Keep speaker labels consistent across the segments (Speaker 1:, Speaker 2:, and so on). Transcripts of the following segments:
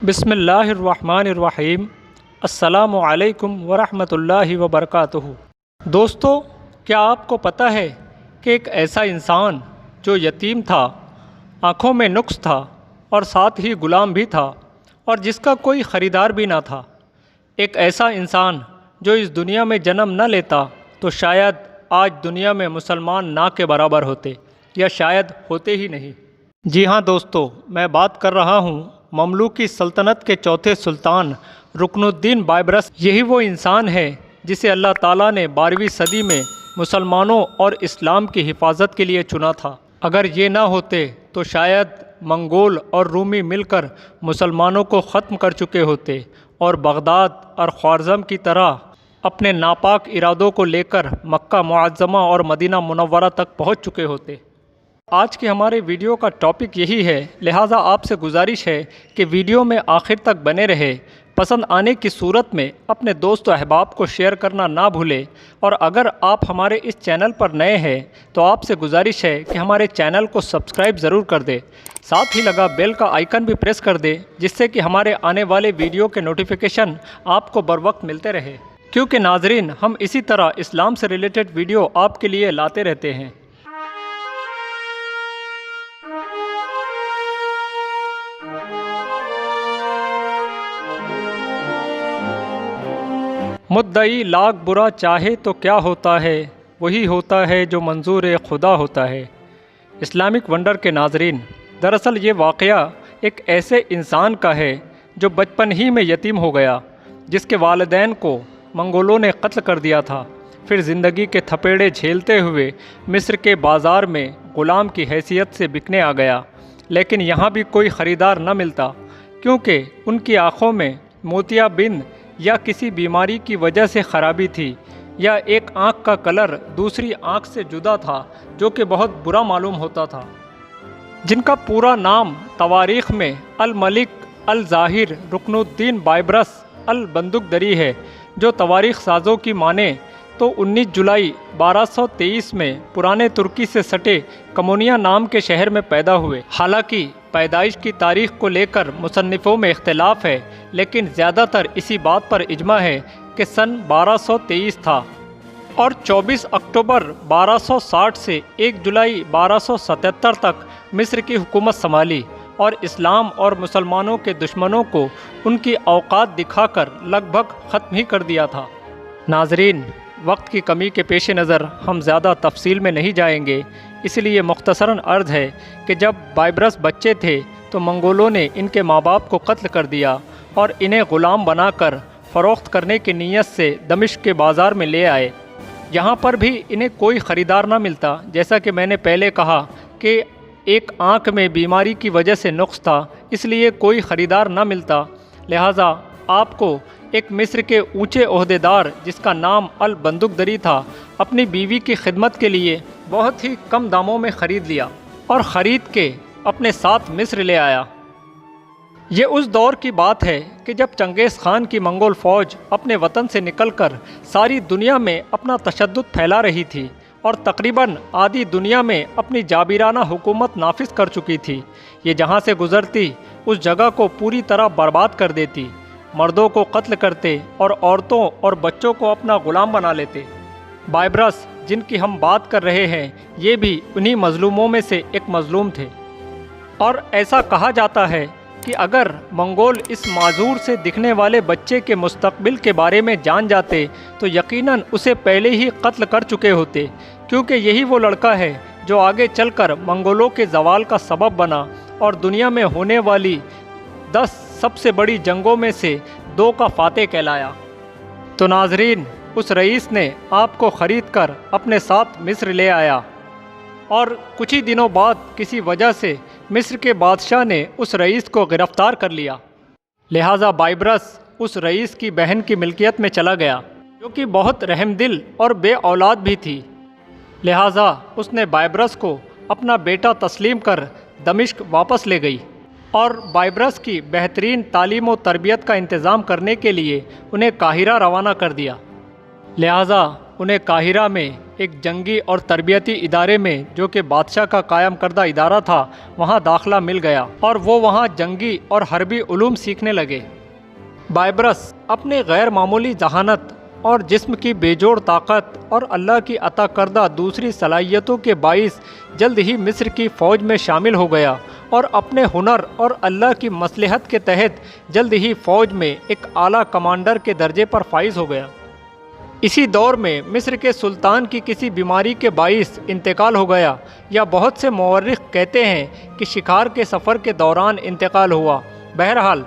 Speaker 1: بسم اللہ الرحمن الرحیم۔ السلام علیکم ورحمۃ اللہ وبرکاتہ۔ دوستو، کیا آپ کو پتہ ہے کہ ایک ایسا انسان جو یتیم تھا، آنکھوں میں نقص تھا اور ساتھ ہی غلام بھی تھا اور جس کا کوئی خریدار بھی نہ تھا، ایک ایسا انسان جو اس دنیا میں جنم نہ لیتا تو شاید آج دنیا میں مسلمان نہ کے برابر ہوتے یا شاید ہوتے ہی نہیں۔ جی ہاں دوستو، میں بات کر رہا ہوں مملوکی سلطنت کے چوتھے سلطان رکن الدین بائبرس۔ یہی وہ انسان ہے جسے اللہ تعالیٰ نے 12ویں صدی میں مسلمانوں اور اسلام کی حفاظت کے لیے چنا تھا۔ اگر یہ نہ ہوتے تو شاید منگول اور رومی مل کر مسلمانوں کو ختم کر چکے ہوتے اور بغداد اور خوارزم کی طرح اپنے ناپاک ارادوں کو لے کر مکہ معظمہ اور مدینہ منورہ تک پہنچ چکے ہوتے۔ آج کے ہمارے ویڈیو کا ٹاپک یہی ہے، لہٰذا آپ سے گزارش ہے کہ ویڈیو میں آخر تک بنے رہے۔ پسند آنے کی صورت میں اپنے دوست و احباب کو شیئر کرنا نہ بھولیں، اور اگر آپ ہمارے اس چینل پر نئے ہیں تو آپ سے گزارش ہے کہ ہمارے چینل کو سبسکرائب ضرور کر دیں، ساتھ ہی لگا بیل کا آئیکن بھی پریس کر دیں، جس سے کہ ہمارے آنے والے ویڈیو کے نوٹیفیکیشن آپ کو بروقت ملتے رہے، کیونکہ ناظرین ہم اسی طرح اسلام سے ریلیٹڈ ویڈیو آپ کے لیے لاتے رہتے ہیں۔ مدعی لاکھ برا چاہے تو کیا ہوتا ہے، وہی ہوتا ہے جو منظور خدا ہوتا ہے۔ اسلامک ونڈر کے ناظرین، دراصل یہ واقعہ ایک ایسے انسان کا ہے جو بچپن ہی میں یتیم ہو گیا، جس کے والدین کو منگولوں نے قتل کر دیا تھا۔ پھر زندگی کے تھپیڑے جھیلتے ہوئے مصر کے بازار میں غلام کی حیثیت سے بکنے آ گیا، لیکن یہاں بھی کوئی خریدار نہ ملتا، کیونکہ ان کی آنکھوں میں موتیا بند یا کسی بیماری کی وجہ سے خرابی تھی، یا ایک آنکھ کا کلر دوسری آنکھ سے جدا تھا جو کہ بہت برا معلوم ہوتا تھا۔ جن کا پورا نام تواریخ میں الملک الظاہر رکن الدین بائبرس البندقدری ہے، جو تواریخ سازوں کی مانیں تو 19 جولائی 1223 میں پرانے ترکی سے سٹے کمونیا نام کے شہر میں پیدا ہوئے۔ حالانکہ پیدائش کی تاریخ کو لے کر مصنفوں میں اختلاف ہے، لیکن زیادہ تر اسی بات پر اجماع ہے کہ سن 1223 تھا، اور 24 اکتوبر 1260 سے 1 جولائی 1277 تک مصر کی حکومت سنبھالی اور اسلام اور مسلمانوں کے دشمنوں کو ان کی اوقات دکھا کر لگ بھگ ختم ہی کر دیا تھا۔ ناظرین، وقت کی کمی کے پیش نظر ہم زیادہ تفصیل میں نہیں جائیں گے، اس لیے مختصراً عرض ہے کہ جب بائبرس بچے تھے تو منگولوں نے ان کے ماں باپ کو قتل کر دیا اور انہیں غلام بنا کر فروخت کرنے کی نیت سے دمشق کے بازار میں لے آئے۔ یہاں پر بھی انہیں کوئی خریدار نہ ملتا، جیسا کہ میں نے پہلے کہا کہ ایک آنکھ میں بیماری کی وجہ سے نقص تھا، اس لیے کوئی خریدار نہ ملتا، لہٰذا آپ کو ایک مصر کے اونچے عہدیدار جس کا نام البندقدری تھا، اپنی بیوی کی خدمت کے لیے بہت ہی کم داموں میں خرید لیا اور خرید کے اپنے ساتھ مصر لے آیا۔ یہ اس دور کی بات ہے کہ جب چنگیز خان کی منگول فوج اپنے وطن سے نکل کر ساری دنیا میں اپنا تشدد پھیلا رہی تھی اور تقریباً آدھی دنیا میں اپنی جابرانہ حکومت نافذ کر چکی تھی۔ یہ جہاں سے گزرتی اس جگہ کو پوری طرح برباد کر دیتی، مردوں کو قتل کرتے اور عورتوں اور بچوں کو اپنا غلام بنا لیتے۔ بائبرس جن کی ہم بات کر رہے ہیں، یہ بھی انہی مظلوموں میں سے ایک مظلوم تھے، اور ایسا کہا جاتا ہے کہ اگر منگول اس معذور سے دکھنے والے بچے کے مستقبل کے بارے میں جان جاتے تو یقیناً اسے پہلے ہی قتل کر چکے ہوتے، کیونکہ یہی وہ لڑکا ہے جو آگے چل کر منگولوں کے زوال کا سبب بنا اور دنیا میں ہونے والی 10 سب سے بڑی جنگوں میں سے 2 کا فاتح کہلایا۔ تو ناظرین، اس رئیس نے آپ کو خرید کر اپنے ساتھ مصر لے آیا، اور کچھ ہی دنوں بعد کسی وجہ سے مصر کے بادشاہ نے اس رئیس کو گرفتار کر لیا، لہٰذا بائبرس اس رئیس کی بہن کی ملکیت میں چلا گیا، جو کہ بہت رحم دل اور بے اولاد بھی تھی، لہٰذا اس نے بائبرس کو اپنا بیٹا تسلیم کر دمشق واپس لے گئی، اور بائبرس کی بہترین تعلیم و تربیت کا انتظام کرنے کے لیے انہیں قاہرہ روانہ کر دیا۔ لہٰذا انہیں قاہرہ میں ایک جنگی اور تربیتی ادارے میں جو کہ بادشاہ کا قائم کردہ ادارہ تھا وہاں داخلہ مل گیا اور وہ وہاں جنگی اور حربی علوم سیکھنے لگے۔ بائبرس اپنے غیر معمولی ذہانت اور جسم کی بے جوڑ طاقت اور اللہ کی عطا کردہ دوسری صلاحیتوں کے باعث جلد ہی مصر کی فوج میں شامل ہو گیا اور اپنے ہنر اور اللہ کی مصلحت کے تحت جلد ہی فوج میں ایک اعلیٰ کمانڈر کے درجے پر فائز ہو گیا۔ اسی دور میں مصر کے سلطان کی کسی بیماری کے باعث انتقال ہو گیا، یا بہت سے مورخ کہتے ہیں کہ شکار کے سفر کے دوران انتقال ہوا۔ بہرحال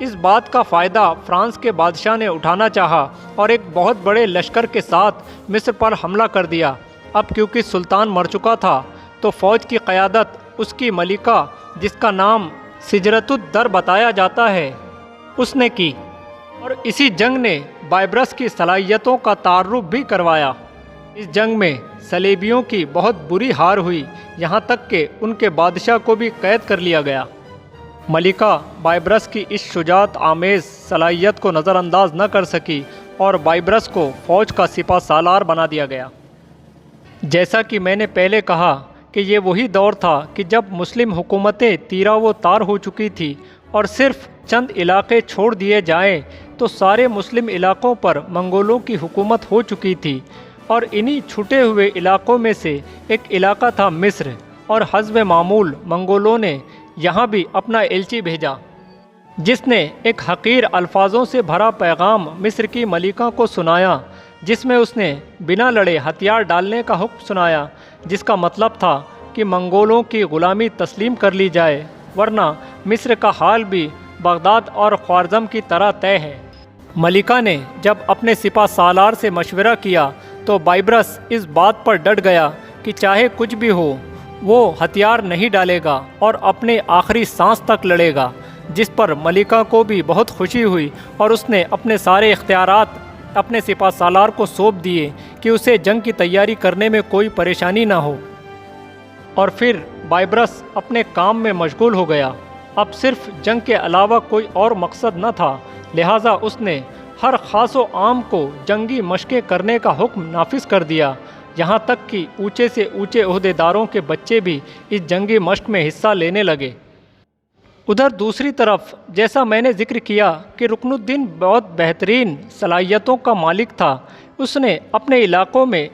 Speaker 1: اس بات کا فائدہ فرانس کے بادشاہ نے اٹھانا چاہا اور ایک بہت بڑے لشکر کے ساتھ مصر پر حملہ کر دیا۔ اب کیونکہ سلطان مر چکا تھا تو فوج کی قیادت اس کی ملکہ جس کا نام سجرۃ الدر بتایا جاتا ہے اس نے کی، اور اسی جنگ نے بائبرس کی صلاحیتوں کا تعارف بھی کروایا۔ اس جنگ میں صلیبیوں کی بہت بری ہار ہوئی، یہاں تک کہ ان کے بادشاہ کو بھی قید کر لیا گیا۔ ملکہ بائبرس کی اس شجاعت آمیز صلاحیت کو نظر انداز نہ کر سکی اور بائبرس کو فوج کا سپہ سالار بنا دیا گیا۔ جیسا کہ میں نے پہلے کہا کہ یہ وہی دور تھا کہ جب مسلم حکومتیں تیرا و تار ہو چکی تھی اور صرف چند علاقے چھوڑ دیے جائیں تو سارے مسلم علاقوں پر منگولوں کی حکومت ہو چکی تھی، اور انہی چھٹے ہوئے علاقوں میں سے ایک علاقہ تھا مصر، اور حسب معمول منگولوں نے یہاں بھی اپنا ایلچی بھیجا جس نے ایک حقیر الفاظوں سے بھرا پیغام مصر کی ملکہ کو سنایا، جس میں اس نے بنا لڑے ہتھیار ڈالنے کا حکم سنایا، جس کا مطلب تھا کہ منگولوں کی غلامی تسلیم کر لی جائے، ورنہ مصر کا حال بھی بغداد اور خوارزم کی طرح طے ہے۔ ملکہ نے جب اپنے سپہ سالار سے مشورہ کیا تو بائبرس اس بات پر ڈٹ گیا کہ چاہے کچھ بھی ہو وہ ہتھیار نہیں ڈالے گا اور اپنے آخری سانس تک لڑے گا، جس پر ملکہ کو بھی بہت خوشی ہوئی اور اس نے اپنے سارے اختیارات اپنے سپہ سالار کو سونپ دیے کہ اسے جنگ کی تیاری کرنے میں کوئی پریشانی نہ ہو، اور پھر بائبرس اپنے کام میں مشغول ہو گیا۔ اب صرف جنگ کے علاوہ کوئی اور مقصد نہ تھا، لہٰذا اس نے ہر خاص و عام کو جنگی مشقیں کرنے کا حکم نافذ کر دیا، یہاں تک کہ اونچے سے اونچے عہدے داروں کے بچے بھی اس جنگی مشق میں حصہ لینے لگے۔ ادھر دوسری طرف جیسا میں نے ذکر کیا کہ رکن الدین بہت بہترین صلاحیتوں کا مالک تھا، اس نے اپنے علاقوں میں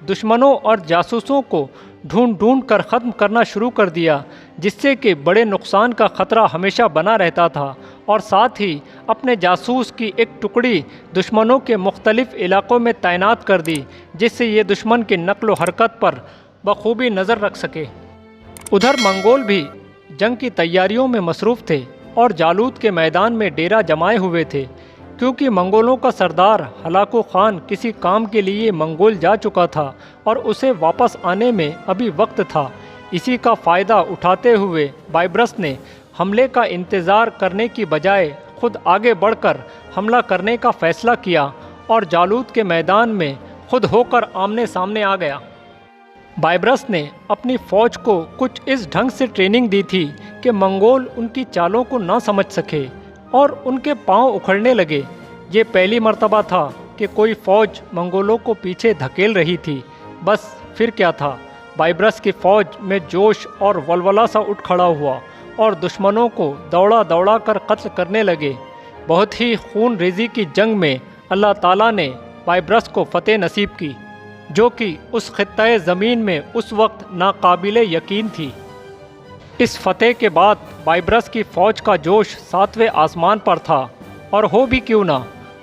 Speaker 1: دشمنوں اور جاسوسوں کو ڈھونڈ ڈھونڈ کر ختم کرنا شروع کر دیا، جس سے کہ بڑے نقصان کا خطرہ ہمیشہ بنا رہتا تھا، اور ساتھ ہی اپنے جاسوس کی ایک ٹکڑی دشمنوں کے مختلف علاقوں میں تعینات کر دی، جس سے یہ دشمن کی نقل و حرکت پر بخوبی نظر رکھ سکے۔ ادھر منگول بھی جنگ کی تیاریوں میں مصروف تھے اور جالوت کے میدان میں ڈیرا جمائے ہوئے تھے، کیونکہ منگولوں کا سردار ہلاکو خان کسی کام کے لیے منگول جا چکا تھا اور اسے واپس آنے میں ابھی وقت تھا۔ اسی کا فائدہ اٹھاتے ہوئے بائبرس نے حملے کا انتظار کرنے کی بجائے خود آگے بڑھ کر حملہ کرنے کا فیصلہ کیا اور جالوت کے میدان میں خود ہو کر آمنے سامنے آ گیا۔ بائبرس نے اپنی فوج کو کچھ اس ڈھنگ سے ٹریننگ دی تھی کہ منگول ان کی چالوں کو نہ سمجھ سکے اور ان کے پاؤں اکھڑنے لگے۔ یہ پہلی مرتبہ تھا کہ کوئی فوج منگولوں کو پیچھے دھکیل رہی تھی۔ بس پھر کیا تھا، بائبرس کی فوج میں جوش اور ولولہ سا اٹھ کھڑا ہوا اور دشمنوں کو دوڑا دوڑا کر قتل کرنے لگے۔ بہت ہی خون ریزی کی جنگ میں اللہ تعالیٰ نے بائبرس کو فتح نصیب کی، جو کہ اس خطۂ زمین میں اس وقت ناقابل یقین تھی۔ اس فتح کے بعد بائبرس کی فوج کا جوش 7ویں آسمان پر تھا، اور ہو بھی کیوں نہ،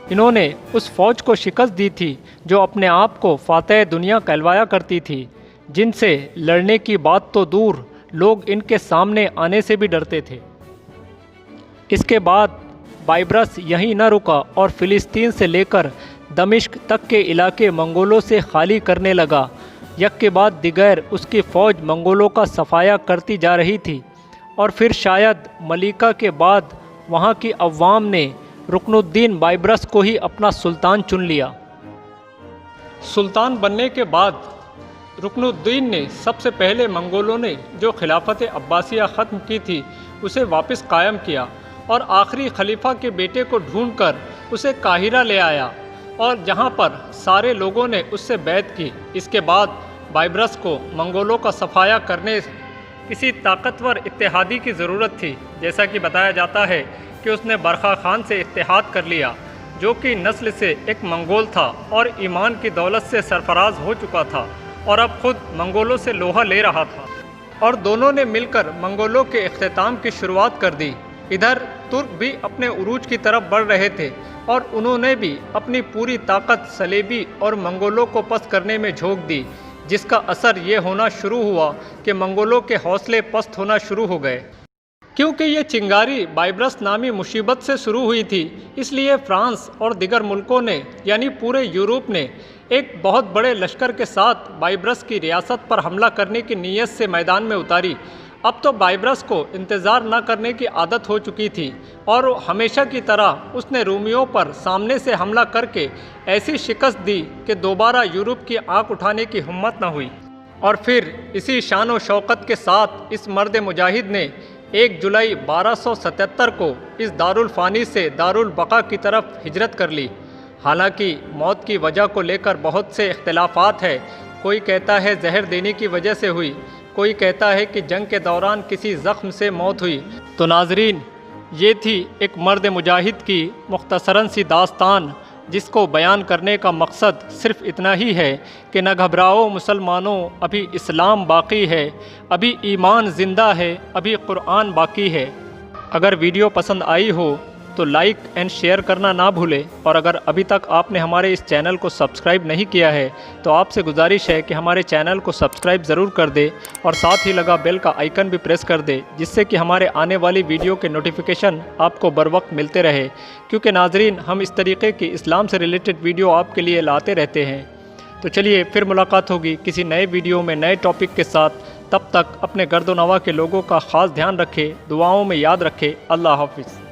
Speaker 1: انہوں نے اس فوج کو شکست دی تھی جو اپنے آپ کو فاتح دنیا کہلوایا کرتی تھی، جن سے لڑنے کی بات تو دور، لوگ ان کے سامنے آنے سے بھی ڈرتے تھے۔ اس کے بعد بائبرس یہیں نہ رکا اور فلسطین سے لے کر دمشق تک کے علاقے منگولوں سے خالی کرنے لگا۔ یک کے بعد دیگر اس کی فوج منگولوں کا صفایا کرتی جا رہی تھی، اور پھر شاید ملکہ کے بعد وہاں کی عوام نے رکن الدین بائبرس کو ہی اپنا سلطان چن لیا۔ سلطان بننے کے بعد رکن الدین نے سب سے پہلے منگولوں نے جو خلافت عباسیہ ختم کی تھی اسے واپس قائم کیا، اور آخری خلیفہ کے بیٹے کو ڈھونڈ کر اسے قاہرہ لے آیا۔ اور جہاں پر سارے لوگوں نے اس سے بیعت کی۔ اس کے بعد بائبرس کو منگولوں کا صفایا کرنے کسی طاقتور اتحادی کی ضرورت تھی۔ جیسا کہ بتایا جاتا ہے کہ اس نے برخا خان سے اتحاد کر لیا، جو کہ نسل سے ایک منگول تھا اور ایمان کی دولت سے سرفراز ہو چکا تھا اور اب خود منگولوں سے لوہا لے رہا تھا، اور دونوں نے مل کر منگولوں کے اختتام کی شروعات کر دی۔ ادھر ترک بھی اپنے عروج کی طرف بڑھ رہے تھے اور انہوں نے بھی اپنی پوری طاقت صلیبی اور منگولوں کو پست کرنے میں جھونک دی، جس کا اثر یہ ہونا شروع ہوا کہ منگولوں کے حوصلے پست ہونا شروع ہو گئے۔ کیونکہ یہ چنگاری بائبرس نامی مصیبت سے شروع ہوئی تھی، اس لیے فرانس اور دیگر ملکوں نے یعنی پورے یورپ نے ایک بہت بڑے لشکر کے ساتھ بائبرس کی ریاست پر حملہ کرنے کی نیت سے میدان میں اتاری۔ اب تو بائبرس کو انتظار نہ کرنے کی عادت ہو چکی تھی اور ہمیشہ کی طرح اس نے رومیوں پر سامنے سے حملہ کر کے ایسی شکست دی کہ دوبارہ یورپ کی آنکھ اٹھانے کی ہمت نہ ہوئی۔ اور پھر اسی شان و شوکت کے ساتھ اس مرد مجاہد نے 1 جولائی 1277 کو اس دارالفانی سے دارالبقا کی طرف ہجرت کر لی۔ حالانکہ موت کی وجہ کو لے کر بہت سے اختلافات ہیں۔ کوئی کہتا ہے زہر دینے کی وجہ سے ہوئی، کوئی کہتا ہے کہ جنگ کے دوران کسی زخم سے موت ہوئی۔ تو ناظرین، یہ تھی ایک مرد مجاہد کی مختصراً سی داستان، جس کو بیان کرنے کا مقصد صرف اتنا ہی ہے کہ نہ گھبراؤ مسلمانوں، ابھی اسلام باقی ہے، ابھی ایمان زندہ ہے، ابھی قرآن باقی ہے۔ اگر ویڈیو پسند آئی ہو تو لائک اینڈ شیئر کرنا نہ بھولیں، اور اگر ابھی تک آپ نے ہمارے اس چینل کو سبسکرائب نہیں کیا ہے تو آپ سے گزارش ہے کہ ہمارے چینل کو سبسکرائب ضرور کر دے اور ساتھ ہی لگا بیل کا آئیکن بھی پریس کر دے، جس سے کہ ہمارے آنے والی ویڈیو کے نوٹیفیکیشن آپ کو بر وقت ملتے رہے، کیونکہ ناظرین ہم اس طریقے کی اسلام سے ریلیٹڈ ویڈیو آپ کے لیے لاتے رہتے ہیں۔ تو چلیے پھر ملاقات ہوگی کسی نئے ویڈیو میں نئے ٹاپک کے ساتھ۔ تب تک اپنے گرد و نواح کے لوگوں کا خاص دھیان رکھے، دعاؤں میں یاد رکھے۔ اللہ حافظ۔